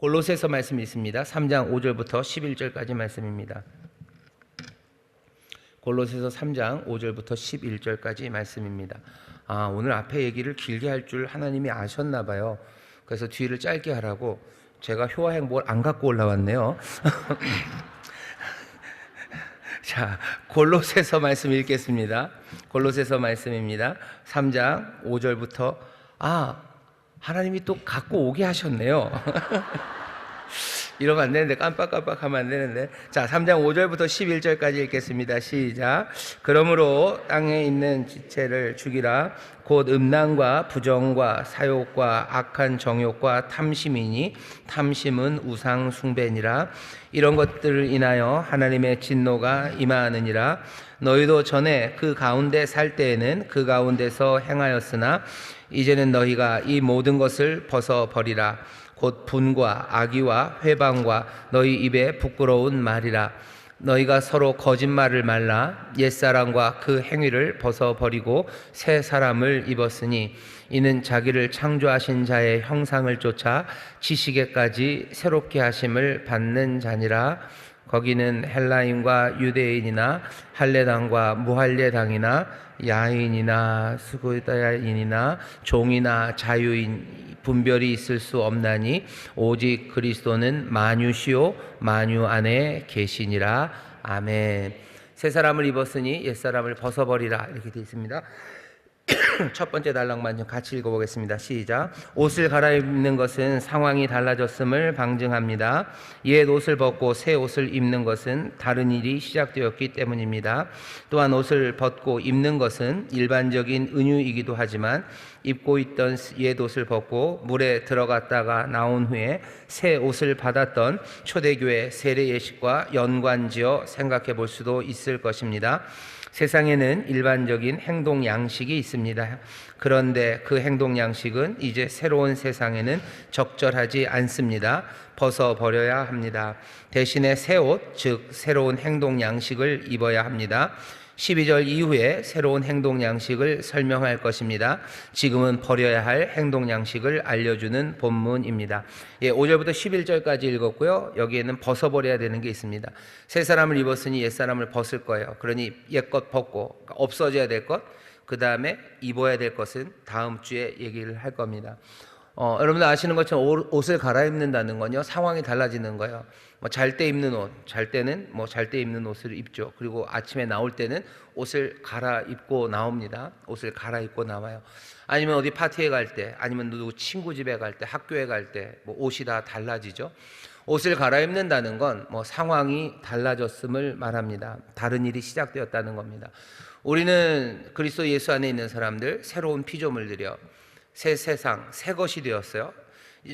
골로새서 말씀이 있습니다. 3장 5절부터 11절까지 말씀입니다. 골로새서 3장 5절부터 11절까지 말씀입니다. 오늘 앞에 얘기를 길게 할 줄 하나님이 아셨나 봐요. 그래서 뒤를 짧게 하라고 제가 효와 행복을 안 갖고 올라왔네요. 자, 골로새서 말씀 읽겠습니다. 골로새서 말씀입니다. 3장 5절부터 하나님이 또 갖고 오게 하셨네요. 이러면 안 되는데, 깜빡깜빡하면 안 되는데. 자, 3장 5절부터 11절까지 읽겠습니다. 시작. 그러므로 땅에 있는 지체를 죽이라. 곧 음란과 부정과 사욕과 악한 정욕과 탐심이니 탐심은 우상 숭배니라. 이런 것들을 인하여 하나님의 진노가 임하느니라. 너희도 전에 그 가운데 살 때에는 그 가운데서 행하였으나 이제는 너희가 이 모든 것을 벗어버리라. 곧 분과 악의와 회방과 너희 입에 부끄러운 말이라. 너희가 서로 거짓말을 말라. 옛사람과 그 행위를 벗어버리고 새 사람을 입었으니 이는 자기를 창조하신 자의 형상을 쫓아 지식에까지 새롭게 하심을 받는 자니라. 거기는 헬라인과 유대인이나 할례당과 무할례당이나 야인이나 스고다인이나 종이나 자유인 분별이 있을 수 없나니 오직 그리스도는 만유시요 만유 안에 계시니라. 아멘. 새 사람을 입었으니 옛 사람을 벗어버리라. 이렇게 되어 있습니다. 첫 번째 단락만 좀 같이 읽어보겠습니다. 시작. 옷을 갈아입는 것은 상황이 달라졌음을 방증합니다. 옛 옷을 벗고 새 옷을 입는 것은 다른 일이 시작되었기 때문입니다. 또한 옷을 벗고 입는 것은 일반적인 은유이기도 하지만 입고 있던 옛 옷을 벗고 물에 들어갔다가 나온 후에 새 옷을 받았던 초대교회 세례 예식과 연관지어 생각해 볼 수도 있을 것입니다. 세상에는 일반적인 행동 양식이 있습니다. 그런데 그 행동 양식은 이제 새로운 세상에는 적절하지 않습니다. 벗어버려야 합니다. 대신에 새 옷, 즉 새로운 행동 양식을 입어야 합니다. 12절 이후에 새로운 행동 양식을 설명할 것입니다. 지금은 버려야 할 행동 양식을 알려주는 본문입니다. 5절부터 11절까지 읽었고요. 여기에는 벗어버려야 되는 게 있습니다. 새 사람을 입었으니 옛 사람을 벗을 거예요. 그러니 옛 것 벗고 없어져야 될 것, 그 다음에 입어야 될 것은 다음 주에 얘기를 할 겁니다. 여러분들 아시는 것처럼 옷을 갈아입는다는 건요, 상황이 달라지는 거예요. 잘 때 입는 옷, 잘 때는 잘 때 입는 옷을 입죠. 그리고 아침에 나올 때는 옷을 갈아입고 나옵니다. 옷을 갈아입고 나와요. 아니면 어디 파티에 갈 때, 아니면 누구 친구 집에 갈 때, 학교에 갈 때 옷이 다 달라지죠. 옷을 갈아입는다는 건 상황이 달라졌음을 말합니다. 다른 일이 시작되었다는 겁니다. 우리는 그리스도 예수 안에 있는 사람들, 새로운 피조물들이요, 새 세상, 새 것이 되었어요.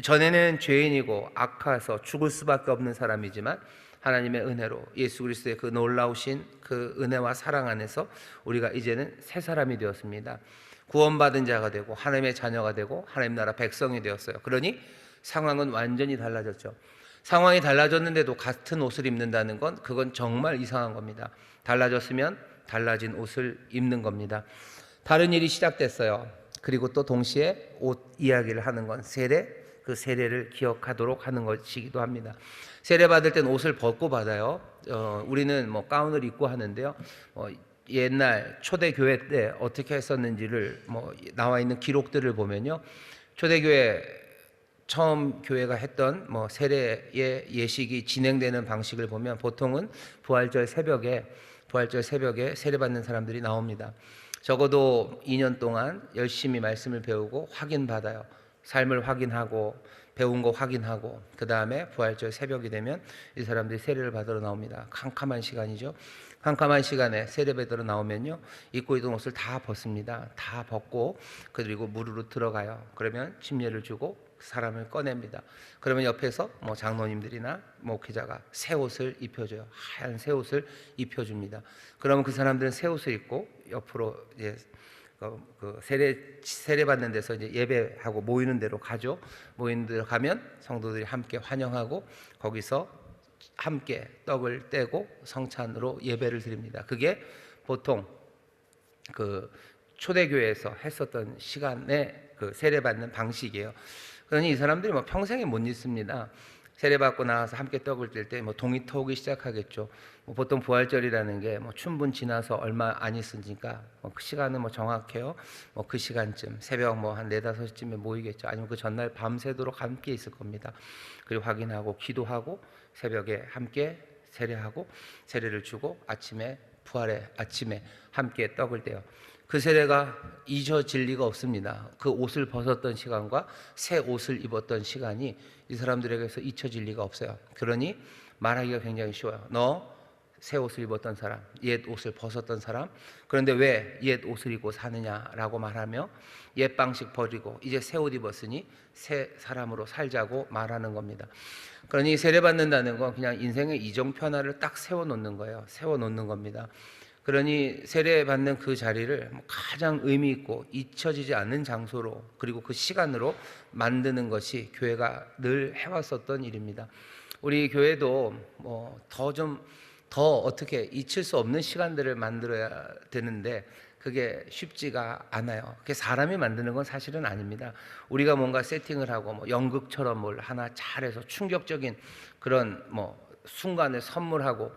전에는 죄인이고 악해서 죽을 수밖에 없는 사람이지만 하나님의 은혜로 예수 그리스도의 그 놀라우신 그 은혜와 사랑 안에서 우리가 이제는 새 사람이 되었습니다. 구원받은 자가 되고 하나님의 자녀가 되고 하나님 나라 백성이 되었어요. 그러니 상황은 완전히 달라졌죠. 상황이 달라졌는데도 같은 옷을 입는다는 건 그건 정말 이상한 겁니다. 달라졌으면 달라진 옷을 입는 겁니다. 다른 일이 시작됐어요. 그리고 또 동시에 옷 이야기를 하는 건 세례, 그 세례를 기억하도록 하는 것이기도 합니다. 세례 받을 땐 옷을 벗고 받아요. 우리는 가운을 입고 하는데요. 옛날 초대교회 때 어떻게 했었는지를 나와 있는 기록들을 보면요, 초대교회 처음 교회가 했던 세례의 예식이 진행되는 방식을 보면 보통은 부활절 새벽에 세례받는 사람들이 나옵니다. 적어도 2년 동안 열심히 말씀을 배우고 확인받아요. 삶을 확인하고 배운 거 확인하고 그 다음에 부활절 새벽이 되면 이 사람들이 세례를 받으러 나옵니다. 캄캄한 시간이죠. 캄캄한 시간에 세례 받으러 나오면요, 입고 있던 옷을 다 벗습니다. 다 벗고 그리고 물으로 들어가요. 그러면 침례를 주고 사람을 꺼냅니다. 그러면 옆에서 장로님들이나 목회자가 새 옷을 입혀줘요. 하얀 새 옷을 입혀줍니다. 그러면 그 사람들은 새 옷을 입고 옆으로 이제 그 세례 받는 데서 이제 예배하고 모이는 데로 가죠. 모이는 데로 가면 성도들이 함께 환영하고 거기서 함께 떡을 떼고 성찬으로 예배를 드립니다. 그게 보통 그 초대교회에서 했었던 시간에 그 세례 받는 방식이에요. 그러니 이 사람들이 평생에 못 잊습니다. 세례받고 나와서 함께 떡을 뗄 때 뭐 동이 터오기 시작하겠죠. 뭐 보통 부활절이라는 게 뭐 춘분 지나서 얼마 안 있으니까 그 시간은 뭐 정확해요. 뭐 그 시간쯤 새벽 뭐 한 4-5시쯤에 모이겠죠. 아니면 그 전날 밤새도록 함께 있을 겁니다. 그리고 확인하고 기도하고 새벽에 함께 세례하고 세례를 주고 아침에 부활의 아침에 함께 떡을 떼요. 그 세례가 잊혀질 리가 없습니다. 그 옷을 벗었던 시간과 새 옷을 입었던 시간이 이 사람들에게서 잊혀질 리가 없어요. 그러니 말하기가 굉장히 쉬워요. 너 새 옷을 입었던 사람, 옛 옷을 벗었던 사람, 그런데 왜 옛 옷을 입고 사느냐라고 말하며 옛 방식 버리고 이제 새 옷 입었으니 새 사람으로 살자고 말하는 겁니다. 그러니 세례받는다는 건 그냥 인생의 이정편화를 딱 세워놓는 거예요. 세워놓는 겁니다. 그러니 세례받는 그 자리를 가장 의미 있고 잊혀지지 않는 장소로 그리고 그 시간으로 만드는 것이 교회가 늘 해왔었던 일입니다. 우리 교회도 뭐 더 어떻게 잊힐 수 없는 시간들을 만들어야 되는데 그게 쉽지가 않아요. 그게 사람이 만드는 건 사실은 아닙니다. 우리가 뭔가 세팅을 하고 뭐 연극처럼 뭘 하나 잘해서 충격적인 그런 뭐 순간을 선물하고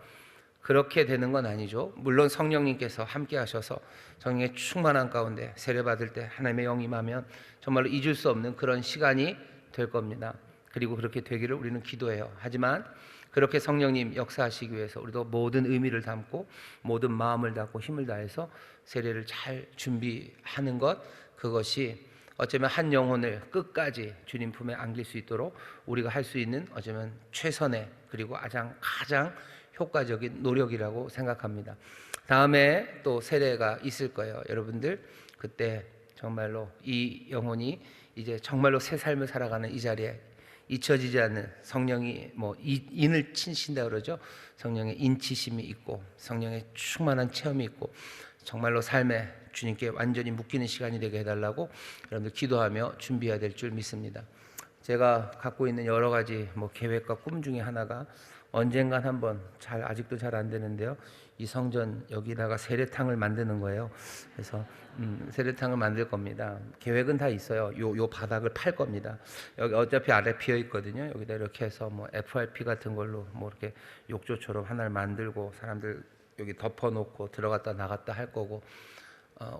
그렇게 되는 건 아니죠. 물론 성령님께서 함께 하셔서 성령의 충만한 가운데 세례받을 때 하나님의 영이 임하면 정말로 잊을 수 없는 그런 시간이 될 겁니다. 그리고 그렇게 되기를 우리는 기도해요. 하지만 그렇게 성령님 역사하시기 위해서 우리도 모든 의미를 담고 모든 마음을 담고 힘을 다해서 세례를 잘 준비하는 것, 그것이 어쩌면 한 영혼을 끝까지 주님 품에 안길 수 있도록 우리가 할 수 있는 어쩌면 최선의 그리고 가장 효과적인 노력이라고 생각합니다. 다음에 또 세례가 있을 거예요. 여러분들 그때 정말로 이 영혼이 이제 정말로 새 삶을 살아가는 이 자리에 잊혀지지 않는 성령이 뭐 인을 치신다 그러죠. 성령의 인치심이 있고 성령의 충만한 체험이 있고 정말로 삶에 주님께 완전히 묶이는 시간이 되게 해달라고 여러분들 기도하며 준비해야 될 줄 믿습니다. 제가 갖고 있는 여러 가지 뭐 계획과 꿈 중에 하나가 언젠간 한번 아직도 잘 안 되는데요. 이 성전 여기다가 세례탕을 만드는 거예요. 그래서 세례탕을 만들 겁니다. 계획은 다 있어요. 요 바닥을 팔 겁니다. 여기 어차피 아래 비어 있거든요. 여기다 이렇게 해서 뭐 FRP 같은 걸로 뭐 이렇게 욕조처럼 하나를 만들고 사람들 여기 덮어놓고 들어갔다 나갔다 할 거고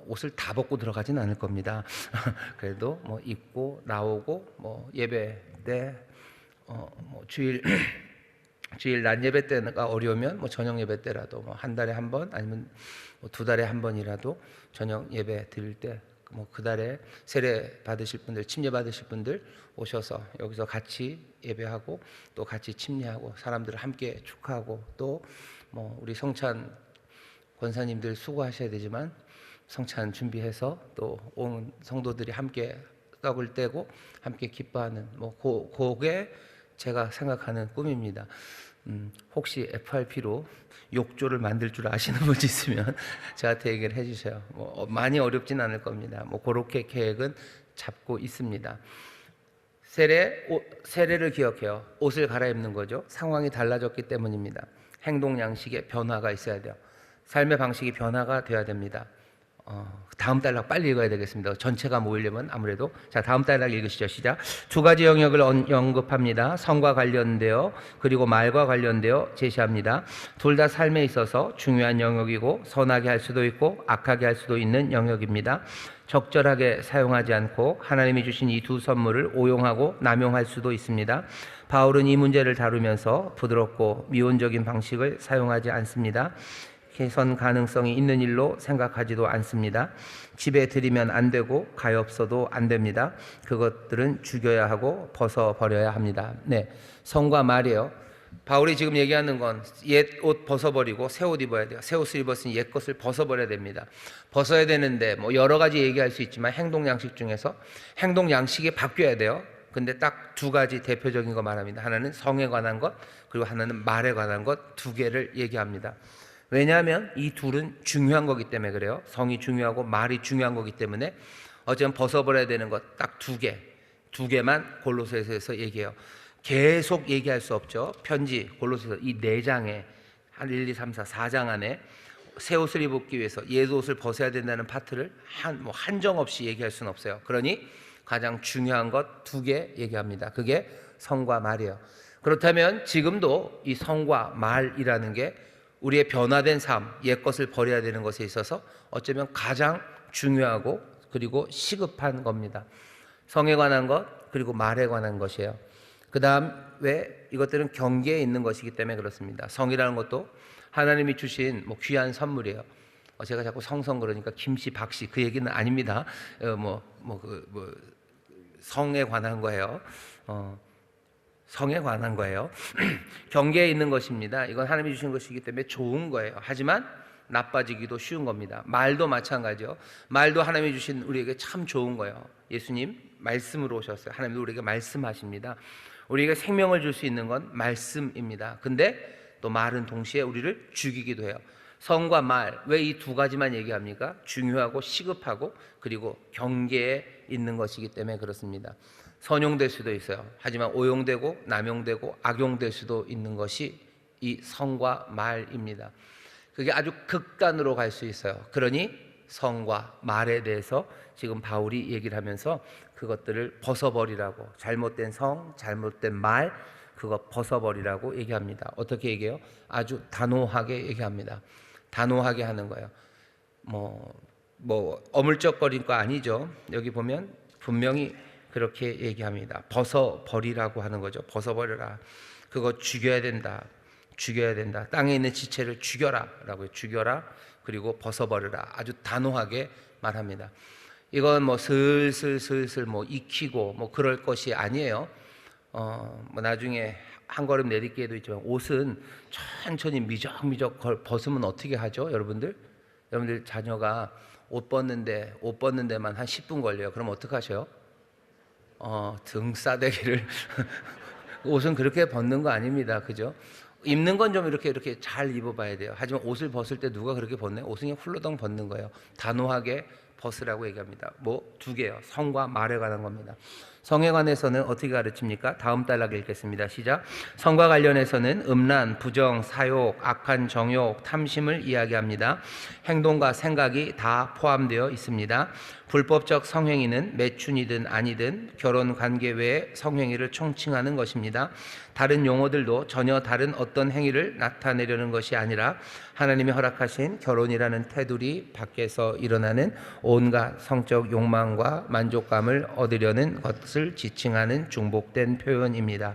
옷을 다 벗고 들어가진 않을 겁니다. 그래도 뭐 입고 나오고 뭐 예배 때 뭐 주일 낮 예배 때가 어려우면 뭐 저녁 예배 때라도 뭐 한 달에 한 번 아니면 뭐 2달에 한 번이라도 저녁 예배 드릴 때 뭐 그 달에 세례 받으실 분들, 침례 받으실 분들 오셔서 여기서 같이 예배하고 또 같이 침례하고 사람들을 함께 축하하고 또 뭐 우리 성찬 권사님들 수고하셔야 되지만 성찬 준비해서 또 온 성도들이 함께 떡을 떼고 함께 기뻐하는 뭐 그게 제가 생각하는 꿈입니다. 혹시 FRP로 욕조를 만들 줄 아시는 분이 있으면 저한테 얘기를 해주세요. 뭐 많이 어렵진 않을 겁니다. 뭐 그렇게 계획은 잡고 있습니다. 세례를 기억해요. 옷을 갈아입는 거죠. 상황이 달라졌기 때문입니다. 행동 양식에 변화가 있어야 돼요. 삶의 방식이 변화가 돼야 됩니다. 다음 단락 빨리 읽어야 되겠습니다. 전체가 모이려면 아무래도. 자, 다음 단락 읽으시죠. 시작. 2가지 영역을 언급합니다. 성과 관련되어 그리고 말과 관련되어 제시합니다. 둘 다 삶에 있어서 중요한 영역이고 선하게 할 수도 있고 악하게 할 수도 있는 영역입니다. 적절하게 사용하지 않고 하나님이 주신 이 두 선물을 오용하고 남용할 수도 있습니다. 바울은 이 문제를 다루면서 부드럽고 미온적인 방식을 사용하지 않습니다. 개선 가능성이 있는 일로 생각하지도 않습니다. 집에 들이면 안 되고 가엾어도 안 됩니다. 그것들은 죽여야 하고 벗어버려야 합니다. 네, 성과 말이에요. 바울이 지금 얘기하는 건 옛 옷 벗어버리고 새 옷 입어야 돼요. 새 옷을 입었으니 옛 것을 벗어버려야 됩니다. 벗어야 되는데 뭐 여러 가지 얘기할 수 있지만 행동 양식 중에서 행동 양식이 바뀌어야 돼요. 근데 딱 2가지 대표적인 거 말합니다. 하나는 성에 관한 것, 그리고 하나는 말에 관한 것, 2개를 얘기합니다. 왜냐하면 이 둘은 중요한 거기 때문에 그래요. 성이 중요하고 말이 중요한 거기 때문에 어쩌면 벗어버려야 되는 것 딱 2개만 골로새서에서 얘기해요. 계속 얘기할 수 없죠. 편지 골로새서 이 4장에 한 1, 2, 3, 4, 4장 안에 새 옷을 입기 위해서 옛 옷을 벗어야 된다는 파트를 한정 없이 얘기할 수는 없어요. 그러니 가장 중요한 것 2개 얘기합니다. 그게 성과 말이에요. 그렇다면 지금도 이 성과 말이라는 게 우리의 변화된 삶, 옛것을 버려야 되는 것에 있어서 어쩌면 가장 중요하고 그리고 시급한 겁니다. 성에 관한 것 그리고 말에 관한 것이에요. 그 다음 왜 이것들은 경계에 있는 것이기 때문에 그렇습니다. 성이라는 것도 하나님이 주신 귀한 선물이에요. 제가 자꾸 성성 그러니까 김씨, 박씨 그 얘기는 아닙니다. 성에 관한 거예요. 성에 관한 거예요. 경계에 있는 것입니다. 이건 하나님이 주신 것이기 때문에 좋은 거예요. 하지만 나빠지기도 쉬운 겁니다. 말도 마찬가지요. 말도 하나님이 주신 우리에게 참 좋은 거예요. 예수님 말씀으로 오셨어요. 하나님도 우리에게 말씀하십니다. 우리에게 생명을 줄 수 있는 건 말씀입니다. 근데 또 말은 동시에 우리를 죽이기도 해요. 성과 말, 왜 이 두 가지만 얘기합니까? 중요하고 시급하고 그리고 경계에 있는 것이기 때문에 그렇습니다. 선용될 수도 있어요. 하지만 오용되고 남용되고 악용될 수도 있는 것이 이 성과 말입니다. 그게 아주 극단으로 갈 수 있어요. 그러니 성과 말에 대해서 지금 바울이 얘기를 하면서 그것들을 벗어버리라고, 잘못된 성, 잘못된 말 그거 벗어버리라고 얘기합니다. 어떻게 얘기해요? 아주 단호하게 얘기합니다. 단호하게 하는 거예요. 어물쩍거릴 거 아니죠. 여기 보면 분명히 그렇게 얘기합니다. 벗어버리라고 하는 거죠. 벗어버려라. 그거 죽여야 된다. 죽여야 된다. 땅에 있는 지체를 죽여라 라고요. 죽여라. 그리고 벗어버려라. 아주 단호하게 말합니다. 이건 슬슬 익히고 그럴 것이 아니에요. 나중에 한 걸음 내딛기에도 있지만 옷은 천천히 미적미적 벗으면 어떻게 하죠? 여러분들 자녀가 옷 벗는 데만 한 10분 걸려요. 그럼 어떻게 하셔요? 등 싸대기를 옷은 그렇게 벗는 거 아닙니다. 그죠? 입는 건 좀 이렇게 잘 입어봐야 돼요. 하지만 옷을 벗을 때 누가 그렇게 벗나요? 옷은 그냥 훌러덩 벗는 거예요. 단호하게 벗으라고 얘기합니다. 두 개요. 성과 말에 관한 겁니다. 성에 관해서는 어떻게 가르칩니까? 다음 단락 읽겠습니다. 시작. 성과 관련해서는 음란, 부정, 사욕, 악한 정욕, 탐심을 이야기합니다. 행동과 생각이 다 포함되어 있습니다. 불법적 성행위는 매춘이든 아니든 결혼 관계 외의 성행위를 총칭하는 것입니다. 다른 용어들도 전혀 다른 어떤 행위를 나타내려는 것이 아니라 하나님이 허락하신 결혼이라는 테두리 밖에서 일어나는 온갖 성적 욕망과 만족감을 얻으려는 것을 지칭하는 중복된 표현입니다.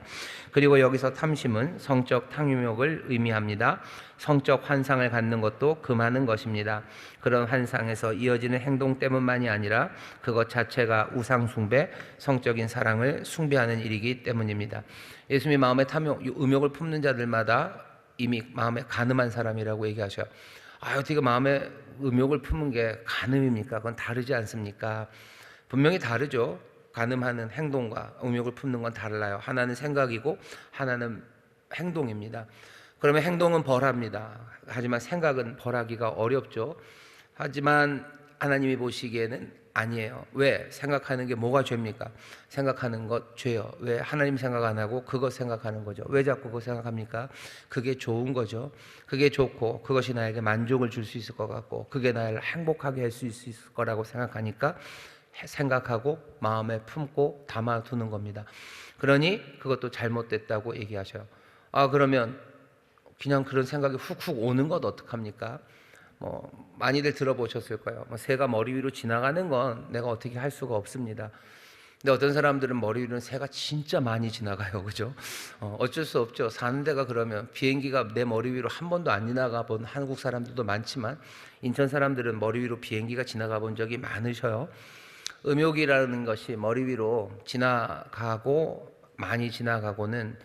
그리고 여기서 탐심은 성적 탕유욕을 의미합니다. 성적 환상을 갖는 것도 금하는 것입니다. 그런 환상에서 이어지는 행동 때문만이 아니라 그것 자체가 우상숭배, 성적인 사랑을 숭배하는 일이기 때문입니다. 예수님이 마음에 음욕을 품는 자들마다 이미 마음에 간음한 사람이라고 얘기하셔요. 어떻게 마음에 음욕을 품은 게 간음입니까? 그건 다르지 않습니까? 분명히 다르죠. 간음하는 행동과 음욕을 품는 건 달라요. 하나는 생각이고 하나는 행동입니다. 그러면 행동은 벌합니다. 하지만 생각은 벌하기가 어렵죠. 하지만 하나님이 보시기에는 아니에요. 왜? 생각하는 게 뭐가 죄입니까? 생각하는 것 죄요. 왜? 하나님 생각 안 하고 그것 생각하는 거죠. 왜 자꾸 그거 생각합니까? 그게 좋은 거죠. 그게 좋고 그것이 나에게 만족을 줄 수 있을 것 같고 그게 나를 행복하게 할 수 있을 거라고 생각하니까 생각하고 마음에 품고 담아두는 겁니다. 그러니 그것도 잘못됐다고 얘기하셔요. 그러면 그냥 그런 생각이 훅훅 오는 것 어떡합니까? 많이들 들어보셨을 거예요. 새가 머리 위로 지나가는 건 내가 어떻게 할 수가 없습니다. 근데 어떤 사람들은 머리 위로는 새가 진짜 많이 지나가요. 그죠? 어쩔 수 없죠. 사는 데가 그러면 비행기가 내 머리 위로 한 번도 안 지나가 본 한국 사람들도 많지만 인천 사람들은 머리 위로 비행기가 지나가 본 적이 많으셔요. 음욕이라는 것이 머리 위로 지나가고 많이 지나가고는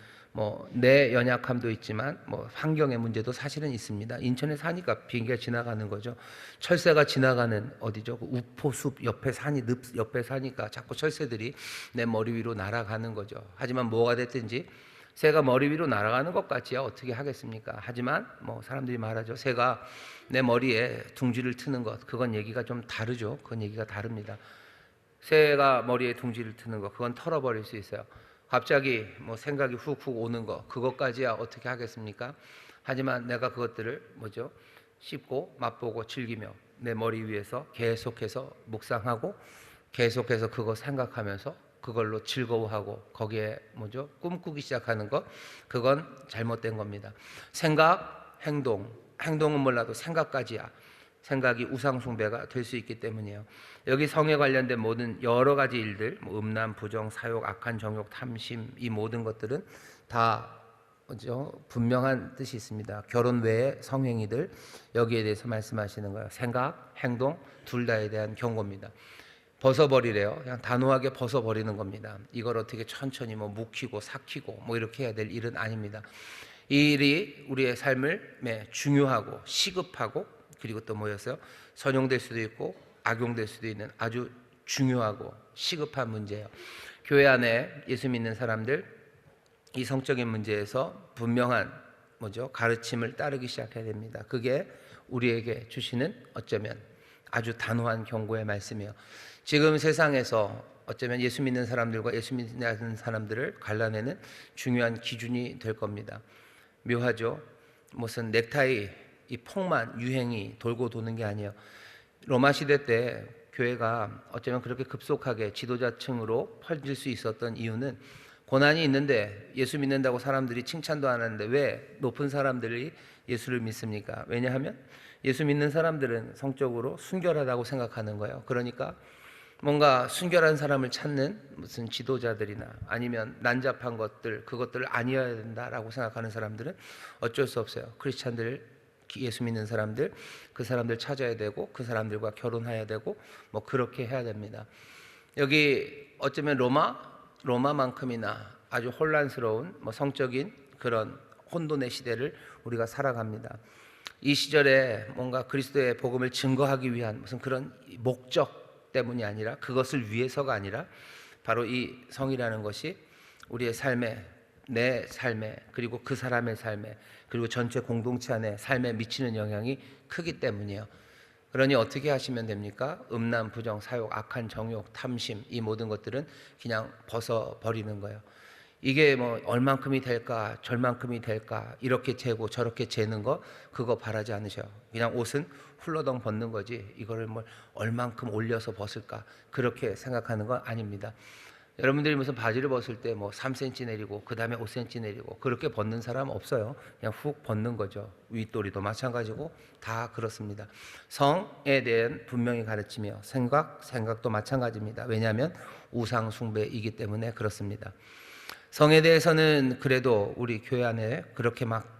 내 연약함도 있지만 환경의 문제도 사실은 있습니다. 인천에 사니까 비행기가 지나가는 거죠. 철새가 지나가는 어디죠? 우포숲 옆에 늪 옆에 사니까 자꾸 철새들이 내 머리 위로 날아가는 거죠. 하지만 뭐가 됐든지 새가 머리 위로 날아가는 것 같지야 어떻게 하겠습니까? 하지만 사람들이 말하죠. 새가 내 머리에 둥지를 트는 것, 그건 얘기가 좀 다르죠. 그건 얘기가 다릅니다. 새가 머리에 둥지를 트는 것, 그건 털어버릴 수 있어요. 갑자기 생각이 훅훅 오는 거, 그것까지야 어떻게 하겠습니까? 하지만 내가 그것들을 씹고 맛보고 즐기며 내 머리 위에서 계속해서 묵상하고 계속해서 그거 생각하면서 그걸로 즐거워하고 거기에 뭐죠? 꿈꾸기 시작하는 것, 그건 잘못된 겁니다. 생각, 행동은 몰라도 생각까지야. 생각이 우상 숭배가 될 수 있기 때문이에요. 여기 성에 관련된 모든 여러 가지 일들, 뭐 음란, 부정, 사욕, 악한 정욕, 탐심, 이 모든 것들은 다 뭐죠? 분명한 뜻이 있습니다. 결혼 외의 성행위들, 여기에 대해서 말씀하시는 거예요. 생각, 행동 둘 다에 대한 경고입니다. 벗어버리래요. 그냥 단호하게 벗어버리는 겁니다. 이걸 어떻게 천천히 뭐 묵히고 삭히고 뭐 이렇게 해야 될 일은 아닙니다. 이 일이 우리의 삶을 중요하고 시급하고, 그리고 또 뭐였어요? 선용될 수도 있고 악용될 수도 있는 아주 중요하고 시급한 문제예요. 교회 안에 예수 믿는 사람들, 이 성적인 문제에서 분명한 뭐죠? 가르침을 따르기 시작해야 됩니다. 그게 우리에게 주시는 어쩌면 아주 단호한 경고의 말씀이에요. 지금 세상에서 어쩌면 예수 믿는 사람들과 예수 믿지 않는 사람들을 갈라내는 중요한 기준이 될 겁니다. 묘하죠? 무슨 넥타이 이 폭만 유행이 돌고 도는 게 아니에요. 로마 시대 때 교회가 어쩌면 그렇게 급속하게 지도자층으로 퍼질 수 있었던 이유는 고난이 있는데 예수 믿는다고 사람들이 칭찬도 안 하는데 왜 높은 사람들이 예수를 믿습니까? 왜냐하면 예수 믿는 사람들은 성적으로 순결하다고 생각하는 거예요. 그러니까 뭔가 순결한 사람을 찾는 무슨 지도자들이나 아니면 난잡한 것들, 그것들을 아니어야 된다라고 생각하는 사람들은 어쩔 수 없어요. 크리스찬들, 예수 믿는 사람들, 그 사람들 찾아야 되고 그 사람들과 결혼해야 되고 뭐 그렇게 해야 됩니다. 여기 어쩌면 로마만큼이나 아주 혼란스러운 뭐 성적인 그런 혼돈의 시대를 우리가 살아갑니다. 이 시절에 뭔가 그리스도의 복음을 증거하기 위한 무슨 그런 목적 때문이 아니라, 그것을 위해서가 아니라 바로 이 성이라는 것이 우리의 삶에, 내 삶에, 그리고 그 사람의 삶에, 그리고 전체 공동체 안에 삶에 미치는 영향이 크기 때문이에요. 그러니 어떻게 하시면 됩니까? 음란, 부정, 사욕, 악한 정욕, 탐심, 이 모든 것들은 그냥 벗어버리는 거예요. 이게 뭐 얼만큼이 될까, 절만큼이 될까, 이렇게 재고 저렇게 재는 거, 그거 바라지 않으셔요. 그냥 옷은 훌러덩 벗는 거지 이거를 뭘 얼만큼 올려서 벗을까, 그렇게 생각하는 건 아닙니다. 여러분들이 무슨 바지를 벗을 때 뭐 3cm 내리고 그 다음에 5cm 내리고 그렇게 벗는 사람 없어요. 그냥 훅 벗는 거죠. 윗도리도 마찬가지고 다 그렇습니다. 성에 대한 분명히 가르치며 생각도 마찬가지입니다. 왜냐하면 우상 숭배이기 때문에 그렇습니다. 성에 대해서는 그래도 우리 교회 안에 그렇게 막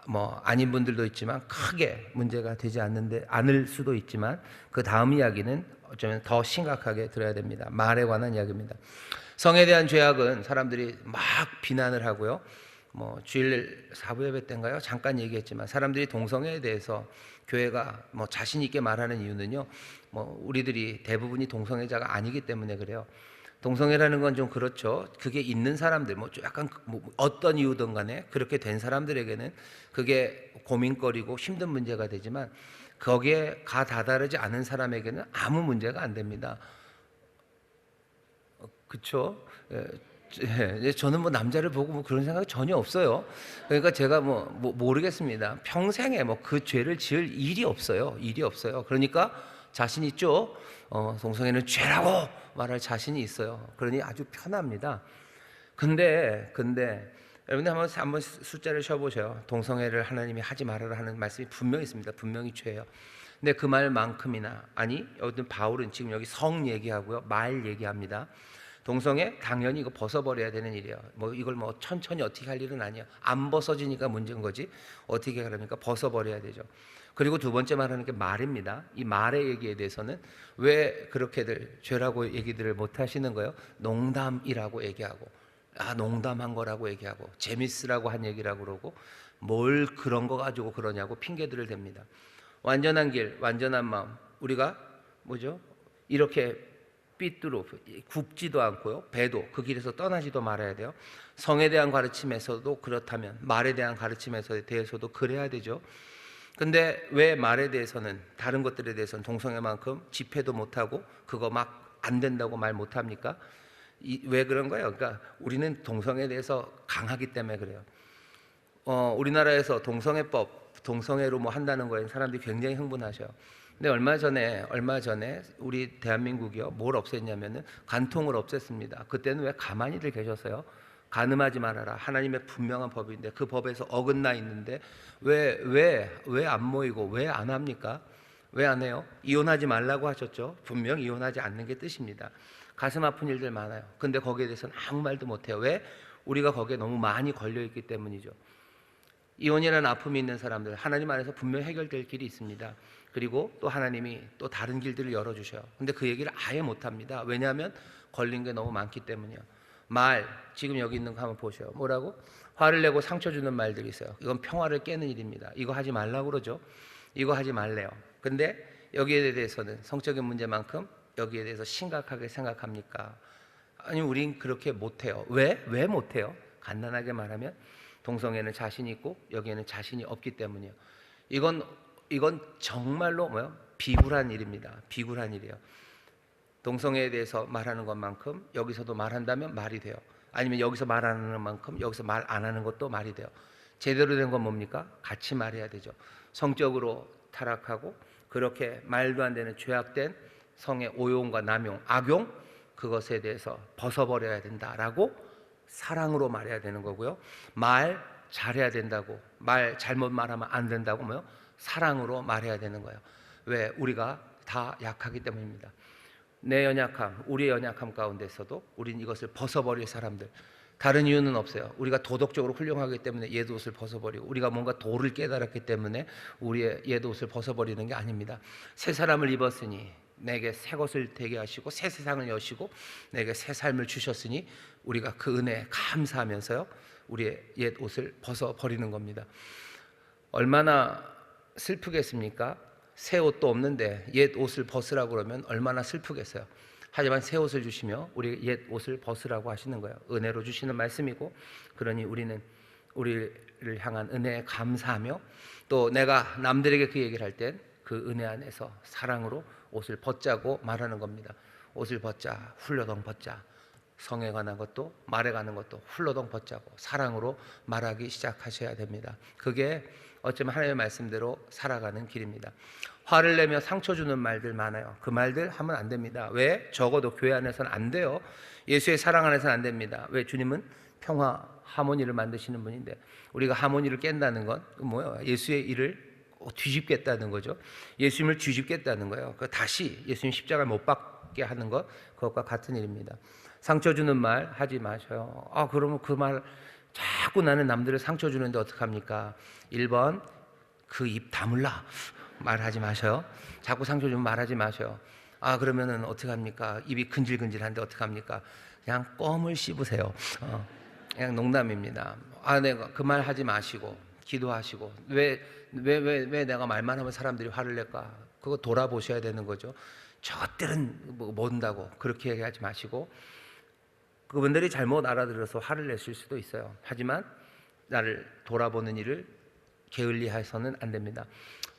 뭐 아닌 분들도 있지만 크게 문제가 되지 않을 수도 있지만, 그 다음 이야기는 어쩌면 더 심각하게 들어야 됩니다. 말에 관한 이야기입니다. 성에 대한 죄악은 사람들이 막 비난을 하고요. 뭐 주일 사부 예배 때인가요? 잠깐 얘기했지만 사람들이 동성애에 대해서 교회가 뭐 자신 있게 말하는 이유는요. 뭐 우리들이 대부분이 동성애자가 아니기 때문에 그래요. 동성애라는 건 좀 그렇죠. 그게 있는 사람들, 뭐 약간 뭐 어떤 이유든 간에 그렇게 된 사람들에게는 그게 고민거리고 힘든 문제가 되지만, 거기에 가 다다르지 않은 사람에게는 아무 문제가 안 됩니다. 그렇죠? 저는 뭐 남자를 보고 뭐 그런 생각이 전혀 없어요. 그러니까 제가 뭐 모르겠습니다. 평생에 뭐 그 죄를 지을 일이 없어요. 그러니까 자신 있죠. 동성애는 죄라고 말할 자신이 있어요. 그러니 아주 편합니다. 근데 여러분들 한번 숫자를 쉬어보세요. 동성애를 하나님이 하지 말아라 하는 말씀이 분명히 있습니다. 분명히 죄예요. 근데 그 말만큼이나, 아니 여기 바울은 지금 여기 성 얘기하고요, 말 얘기합니다. 동성애 당연히 이거 벗어버려야 되는 일이에요. 뭐 이걸 뭐 천천히 어떻게 할 일은 아니에요. 안 벗어지니까 문제인 거지 어떻게 하랍니까? 벗어버려야 되죠. 그리고 두 번째 말하는 게 말입니다. 이 말의 얘기에 대해서는 왜 그렇게들 죄라고 얘기들을 못 하시는 거예요? 농담이라고 얘기하고, 농담한 거라고 얘기하고, 재밌으라고 한 얘기라고 그러고, 뭘 그런 거 가지고 그러냐고 핑계들을 댑니다. 완전한 길, 완전한 마음, 우리가 뭐죠? 이렇게 삐뚤어 굽지도 않고요, 배도 그 길에서 떠나지도 말아야 돼요. 성에 대한 가르침에서도 그렇다면 말에 대한 가르침에 대해서도 그래야 되죠. 근데 왜 말에 대해서는, 다른 것들에 대해서는 동성애만큼 집회도 못하고 그거 막 안 된다고 말 못합니까? 왜 그런 거예요? 그러니까 우리는 동성애에 대해서 강하기 때문에 그래요. 우리나라에서 동성애로 뭐 한다는 거에 사람들이 굉장히 흥분하셔요. 근데 얼마 전에 우리 대한민국이요 뭘 없앴냐면은 간통을 없앴습니다. 그때는 왜 가만히들 계셨어요? 간음하지 말아라. 하나님의 분명한 법인데 그 법에서 어긋나 있는데 왜 안 모이고 왜 안 합니까? 왜 안 해요? 이혼하지 말라고 하셨죠. 분명 이혼하지 않는 게 뜻입니다. 가슴 아픈 일들 많아요. 근데 거기에 대해서는 아무 말도 못 해요. 왜? 우리가 거기에 너무 많이 걸려 있기 때문이죠. 이혼이라는 아픔이 있는 사람들 하나님 안에서 분명 해결될 길이 있습니다. 그리고 또 하나님이 또 다른 길들을 열어주셔요. 근데 그 얘기를 아예 못합니다. 왜냐하면 걸린 게 너무 많기 때문이요. 지금 여기 있는 거 한번 보세요. 뭐라고? 화를 내고 상처 주는 말들이 있어요. 이건 평화를 깨는 일입니다. 이거 하지 말라고 그러죠. 이거 하지 말래요. 근데 여기에 대해서는 성적인 문제만큼 여기에 대해서 심각하게 생각합니까? 아니, 우린 그렇게 못해요. 왜 못해요? 간단하게 말하면 동성애는 자신이 있고 여기에는 자신이 없기 때문이에요. 이건 정말로 비굴한 일입니다. 비굴한 일이에요. 동성애에 대해서 말하는 것만큼 여기서도 말한다면 말이 돼요. 아니면 여기서 말하는 만큼 여기서 말 안 하는 것도 말이 돼요. 제대로 된 건 뭡니까? 같이 말해야 되죠. 성적으로 타락하고 그렇게 말도 안 되는 죄악된 성의 오용과 남용, 악용, 그것에 대해서 벗어버려야 된다라고 사랑으로 말해야 되는 거고요. 말 잘해야 된다고, 말 잘못 말하면 안 된다고 사랑으로 말해야 되는 거예요. 왜? 우리가 다 약하기 때문입니다. 내 연약함, 우리의 연약함 가운데서도 우린 이것을 벗어버릴 사람들. 다른 이유는 없어요. 우리가 도덕적으로 훌륭하기 때문에 옛 옷을 벗어버리고, 우리가 뭔가 도를 깨달았기 때문에 우리의 옛 옷을 벗어버리는 게 아닙니다. 새 사람을 입었으니 내게 새 것을 되게 하시고 새 세상을 여시고 내게 새 삶을 주셨으니 우리가 그 은혜에 감사하면서요 우리의 옛 옷을 벗어버리는 겁니다. 얼마나 슬프겠습니까? 새 옷도 없는데 옛 옷을 벗으라고 그러면 얼마나 슬프겠어요. 하지만 새 옷을 주시며 우리 옛 옷을 벗으라고 하시는 거예요. 은혜로 주시는 말씀이고, 그러니 우리는 우리를 향한 은혜에 감사하며, 또 내가 남들에게 그 얘기를 할 땐 그 은혜 안에서 사랑으로 옷을 벗자고 말하는 겁니다. 옷을 벗자, 훌러덩 벗자. 성에 관한 것도 말에 관한 것도 훌러덩 벗자고 사랑으로 말하기 시작하셔야 됩니다. 그게 어쩌면 하나님의 말씀대로 살아가는 길입니다. 화를 내며 상처 주는 말들 많아요. 그 말들 하면 안 됩니다. 왜? 적어도 교회 안에서는 안 돼요. 예수의 사랑 안에서는 안 됩니다. 왜? 주님은 평화, 하모니를 만드시는 분인데 우리가 하모니를 깬다는 건 뭐예요? 예수의 일을 뒤집겠다는 거죠. 예수님을 뒤집겠다는 거예요. 다시 예수님 십자가를 못 박게 하는 것, 그것과 같은 일입니다. 상처 주는 말 하지 마셔요. 그러면 그 말 자꾸 나는 남들을 상처 주는데 어떡합니까? 1번 그 입 다물라 말하지 마셔요. 자꾸 상처 주면 말하지 마셔요. 그러면은 어떡합니까? 입이 근질근질한데 어떡합니까? 그냥 껌을 씹으세요. 그냥 농담입니다. 내가 그 말 하지 마시고 기도하시고 왜 내가 말만 하면 사람들이 화를 낼까? 그거 돌아보셔야 되는 거죠. 저것들은 뭔다고 그렇게 얘기하지 마시고, 그분들이 잘못 알아들어서 화를 내실 수도 있어요. 하지만 나를 돌아보는 일을 게을리해서는 안 됩니다.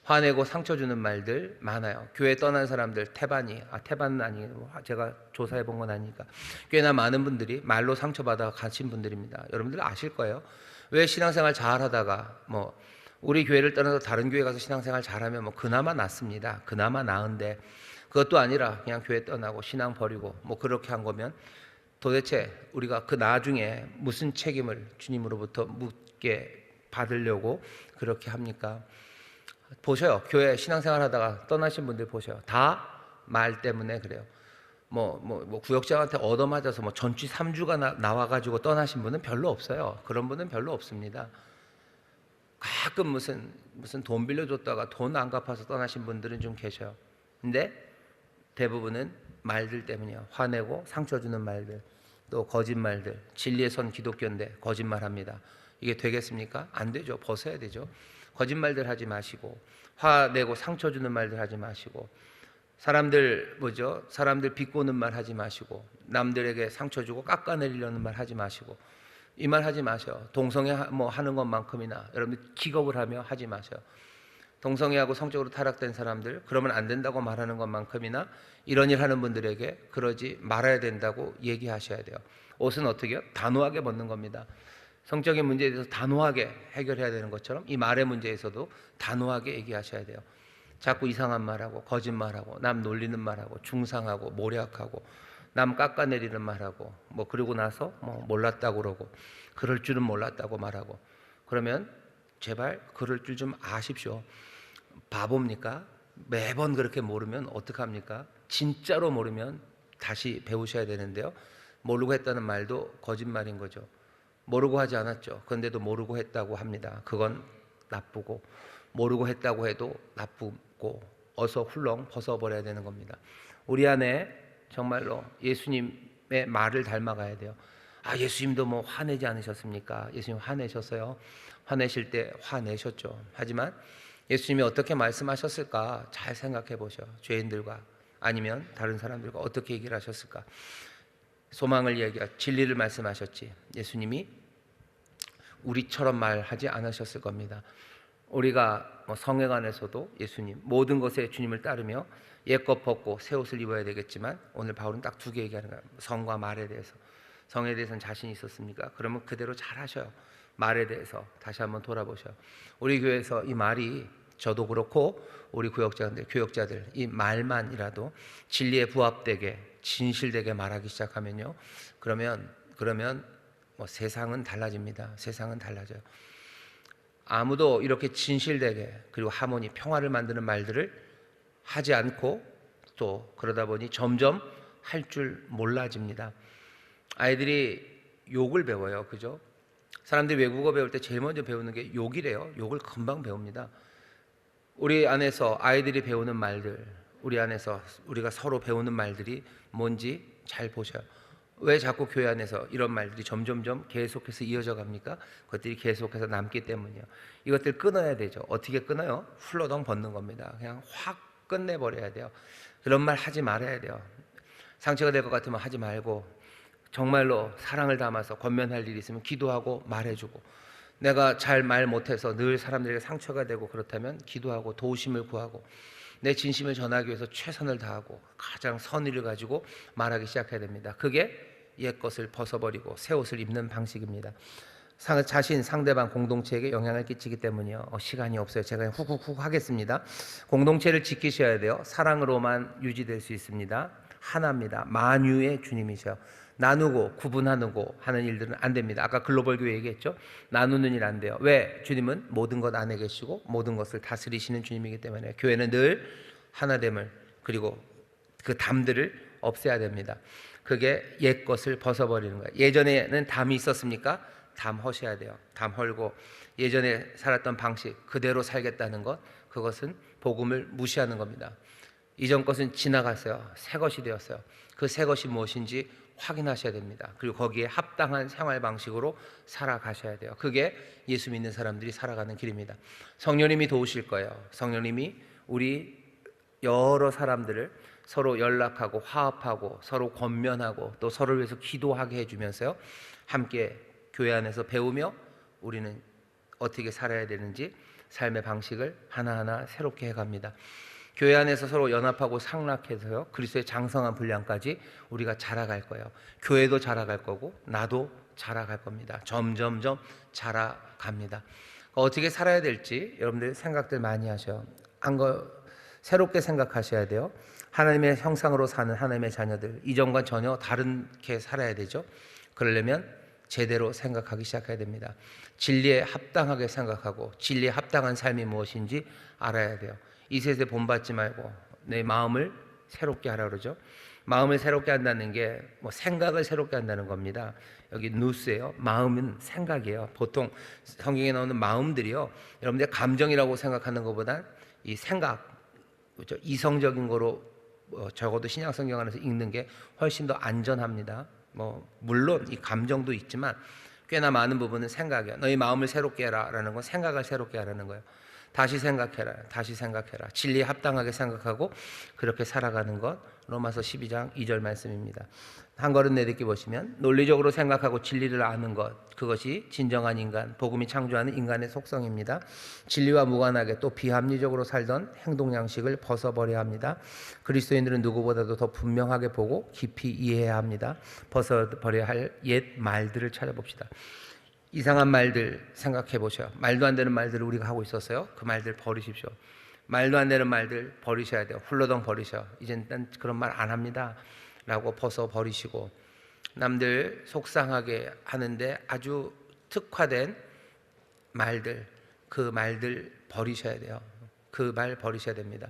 화내고 상처 주는 말들 많아요. 교회 떠난 사람들 태반은 아니에요. 제가 조사해 본 건 아니니까 꽤나 많은 분들이 말로 상처받아 가신 분들입니다. 여러분들 아실 거예요. 왜 신앙생활 잘하다가 우리 교회를 떠나서 다른 교회 가서 신앙생활 잘하면 그나마 낫습니다. 그나마 나은데 그것도 아니라 그냥 교회 떠나고 신앙 버리고 그렇게 한 거면 도대체 우리가 그 나중에 무슨 책임을 주님으로부터 묻게 받으려고 그렇게 합니까? 보셔요. 교회 신앙생활 하다가 떠나신 분들 보셔요. 다 말 때문에 그래요. 구역장한테 얻어맞아서 전치 3주가 나와가지고 떠나신 분은 별로 없어요. 그런 분은 별로 없습니다. 가끔 무슨 돈 빌려줬다가 돈 안 갚아서 떠나신 분들은 좀 계셔요. 근데 대부분은 말들 때문이에요. 화내고 상처 주는 말들, 또 거짓말들. 진리의 선 기독교인데 거짓말합니다. 이게 되겠습니까? 안 되죠. 벗어야 되죠. 거짓말들 하지 마시고, 화내고 상처 주는 말들 하지 마시고, 사람들 비꼬는 말 하지 마시고, 남들에게 상처 주고 깎아내리려는 말 하지 마시고, 이 말 하지 마셔요. 동성애 하는 것만큼이나 여러분들 기겁을 하며 하지 마셔요. 동성애하고 성적으로 타락된 사람들, 그러면 안 된다고 말하는 것만큼이나 이런 일 하는 분들에게 그러지 말아야 된다고 얘기하셔야 돼요. 옷은 어떻게 해요? 단호하게 벗는 겁니다. 성적인 문제에 대해서 단호하게 해결해야 되는 것처럼 이 말의 문제에서도 단호하게 얘기하셔야 돼요. 자꾸 이상한 말하고 거짓말하고 남 놀리는 말하고 중상하고 모략하고 남 깎아내리는 말하고 뭐 그러고 나서 뭐 몰랐다고 그러고 그럴 줄은 몰랐다고 말하고 그러면 제발 그럴 줄 좀 아십시오. 바보입니까? 매번 그렇게 모르면 어떡합니까? 진짜로 모르면 다시 배우셔야 되는데요. 모르고 했다는 말도 거짓말인 거죠. 모르고 하지 않았죠. 그런데도 모르고 했다고 합니다. 그건 나쁘고 모르고 했다고 해도 나쁘고 어서 훌렁 벗어버려야 되는 겁니다. 우리 안에 정말로 예수님의 말을 닮아가야 돼요. 아, 예수님도 뭐 화내지 않으셨습니까? 예수님 화내셨어요. 화내실 때 화내셨죠. 하지만 예수님이 어떻게 말씀하셨을까 잘 생각해 보셔. 죄인들과 아니면 다른 사람들과 어떻게 얘기를 하셨을까? 소망을 얘기하고 진리를 말씀하셨지. 예수님이 우리처럼 말하지 않으셨을 겁니다. 우리가 성회관에서도 예수님 모든 것에 주님을 따르며 옛것 벗고 새 옷을 입어야 되겠지만 오늘 바울은 딱 두 개 얘기하는 거예요. 성과 말에 대해서. 성에 대해서는 자신 있었습니까? 그러면 그대로 잘하셔요. 말에 대해서 다시 한번 돌아보셔요. 우리 교회에서 이 말이 저도 그렇고 우리 교역자들 이 말만이라도 진리에 부합되게 진실되게 말하기 시작하면요. 그러면 뭐 세상은 달라집니다. 세상은 달라져요. 아무도 이렇게 진실되게 그리고 하모니 평화를 만드는 말들을 하지 않고 또 그러다 보니 점점 할 줄 몰라집니다. 아이들이 욕을 배워요. 그죠? 사람들이 외국어 배울 때 제일 먼저 배우는 게 욕이래요. 욕을 금방 배웁니다. 우리 안에서 아이들이 배우는 말들, 우리 안에서 우리가 서로 배우는 말들이 뭔지 잘 보셔요. 왜 자꾸 교회 안에서 이런 말들이 점점점 계속해서 이어져 갑니까? 그것들이 계속해서 남기 때문이에요. 이것들 끊어야 되죠. 어떻게 끊어요? 훌러덩 벗는 겁니다. 그냥 확 끝내버려야 돼요. 그런 말 하지 말아야 돼요. 상처가 될 것 같으면 하지 말고 정말로 사랑을 담아서 권면할 일이 있으면 기도하고 말해주고 내가 잘 말 못해서 늘 사람들에게 상처가 되고 그렇다면 기도하고 도우심을 구하고 내 진심을 전하기 위해서 최선을 다하고 가장 선의를 가지고 말하기 시작해야 됩니다. 그게 옛것을 벗어버리고 새 옷을 입는 방식입니다. 자신, 상대방, 공동체에게 영향을 끼치기 때문이요. 시간이 없어요. 제가 훅훅훅 하겠습니다. 공동체를 지키셔야 돼요. 사랑으로만 유지될 수 있습니다. 하나입니다. 만유의 주님이셔요. 나누고 구분하고 하는 일들은 안 됩니다. 아까 글로벌 교회 얘기했죠. 나누는 일 안 돼요. 왜? 주님은 모든 것 안에 계시고 모든 것을 다스리시는 주님이기 때문에 교회는 늘 하나됨을 그리고 그 담들을 없애야 됩니다. 그게 옛 것을 벗어버리는 거예요. 예전에는 담이 있었습니까? 담 허셔야 돼요. 담 헐고 예전에 살았던 방식 그대로 살겠다는 것, 그것은 복음을 무시하는 겁니다. 이전 것은 지나갔어요. 새 것이 되었어요. 그 새 것이 무엇인지 확인하셔야 됩니다. 그리고 거기에 합당한 생활 방식으로 살아가셔야 돼요. 그게 예수 믿는 사람들이 살아가는 길입니다. 성령님이 도우실 거예요. 성령님이 우리 여러 사람들을 서로 연락하고 화합하고 서로 권면하고 또 서로를 위해서 기도하게 해주면서요. 함께 교회 안에서 배우며 우리는 어떻게 살아야 되는지 삶의 방식을 하나하나 새롭게 해갑니다. 교회 안에서 서로 연합하고 상락해서요. 그리스도의 장성한 분량까지 우리가 자라갈 거예요. 교회도 자라갈 거고 나도 자라갈 겁니다. 점점점 자라갑니다. 어떻게 살아야 될지 여러분들 생각들 많이 하셔요. 새롭게 생각하셔야 돼요. 하나님의 형상으로 사는 하나님의 자녀들, 이전과 전혀 다르게 살아야 되죠. 그러려면 제대로 생각하기 시작해야 됩니다. 진리에 합당하게 생각하고 진리에 합당한 삶이 무엇인지 알아야 돼요. 이 세상에 본받지 말고 내 마음을 새롭게 하라 그러죠. 마음을 새롭게 한다는 게 생각을 새롭게 한다는 겁니다. 여기 누스예요. 마음은 생각이에요. 보통 성경에 나오는 마음들이요, 여러분들 감정이라고 생각하는 것보다 이 생각, 그렇죠? 이성적인 거로 적어도 신약 성경 안에서 읽는 게 훨씬 더 안전합니다. 물론 이 감정도 있지만 꽤나 많은 부분은 생각이야. 너희 마음을 새롭게 해라라는 건 생각을 새롭게 하라는 거예요. 다시 생각해라. 다시 생각해라. 진리에 합당하게 생각하고 그렇게 살아가는 것. 로마서 12장 2절 말씀입니다. 한 걸음 내딛기 보시면 논리적으로 생각하고 진리를 아는 것, 그것이 진정한 인간, 복음이 창조하는 인간의 속성입니다. 진리와 무관하게 또 비합리적으로 살던 행동 양식을 벗어버려야 합니다. 그리스도인들은 누구보다도 더 분명하게 보고 깊이 이해해야 합니다. 벗어버려야 할 옛 말들을 찾아봅시다. 이상한 말들 생각해 보셔. 말도 안 되는 말들을 우리가 하고 있었어요. 그 말들 버리십시오. 말도 안 되는 말들 버리셔야 돼요. 훌러덩 버리셔. 이젠 난 그런 말 안 합니다 라고 벗어 버리시고, 남들 속상하게 하는데 아주 특화된 말들, 그 말들 버리셔야 돼요. 그 말 버리셔야 됩니다.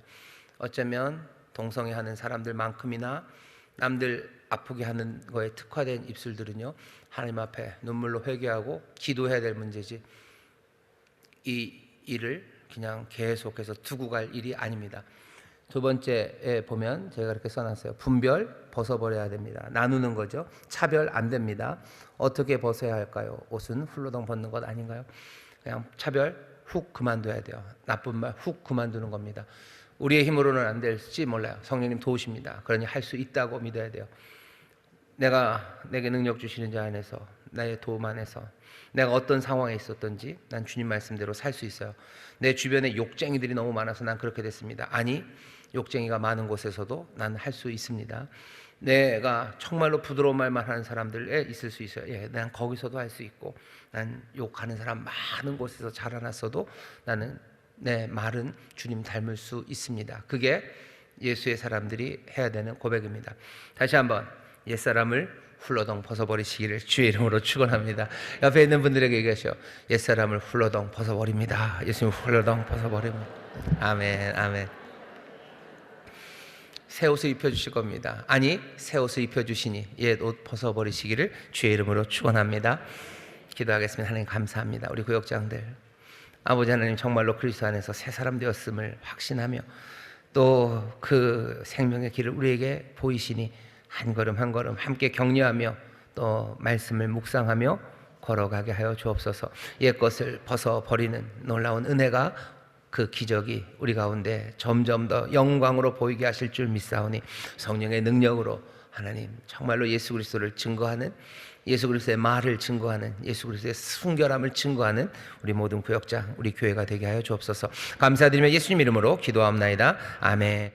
어쩌면 동성애 하는 사람들만큼이나 남들 아프게 하는 거에 특화된 입술들은요, 하나님 앞에 눈물로 회개하고 기도해야 될 문제지, 이 일을 그냥 계속해서 두고 갈 일이 아닙니다. 두 번째에 보면 제가 이렇게 써놨어요. 분별 벗어버려야 됩니다. 나누는 거죠. 차별 안 됩니다. 어떻게 벗어야 할까요? 옷은 훌러덩 벗는 것 아닌가요? 그냥 차별 훅 그만둬야 돼요. 나쁜 말 훅 그만두는 겁니다. 우리의 힘으로는 안 될지 몰라요. 성령님 도우십니다. 그러니 할 수 있다고 믿어야 돼요. 내가 내게 능력 주시는 자 안에서, 나의 도움 안에서 내가 어떤 상황에 있었던지 난 주님 말씀대로 살 수 있어요. 내 주변에 욕쟁이들이 너무 많아서 난 그렇게 됐습니다. 아니, 욕쟁이가 많은 곳에서도 난 할 수 있습니다. 내가 정말로 부드러운 말만 하는 사람들에 있을 수 있어요. 예, 난 거기서도 할 수 있고, 난 욕하는 사람 많은 곳에서 자라났어도 나는 내 말은 주님 닮을 수 있습니다. 그게 예수의 사람들이 해야 되는 고백입니다. 다시 한번 옛사람을 훌러덩 벗어버리시기를 주의 이름으로 축원합니다. 옆에 있는 분들에게 얘기하시오. 옛사람을 훌러덩 벗어버립니다. 예수님 훌러덩 벗어버립니다. 아멘, 아멘. 새 옷을 입혀주실 겁니다. 아니, 새 옷을 입혀주시니 옛 옷 벗어버리시기를 주의 이름으로 축원합니다. 기도하겠습니다. 하나님 감사합니다. 우리 구역장들, 아버지 하나님, 정말로 그리스도 안에서 새 사람 되었음을 확신하며 또 그 생명의 길을 우리에게 보이시니 한 걸음 한 걸음 함께 격려하며 또 말씀을 묵상하며 걸어가게 하여 주옵소서. 옛 것을 벗어버리는 놀라운 은혜가, 그 기적이 우리 가운데 점점 더 영광으로 보이게 하실 줄 믿사오니, 성령의 능력으로 하나님 정말로 예수 그리스도를 증거하는, 예수 그리스도의 말을 증거하는, 예수 그리스도의 순결함을 증거하는 우리 모든 구역장, 우리 교회가 되게 하여 주옵소서. 감사드리며 예수님 이름으로 기도하옵나이다. 아멘.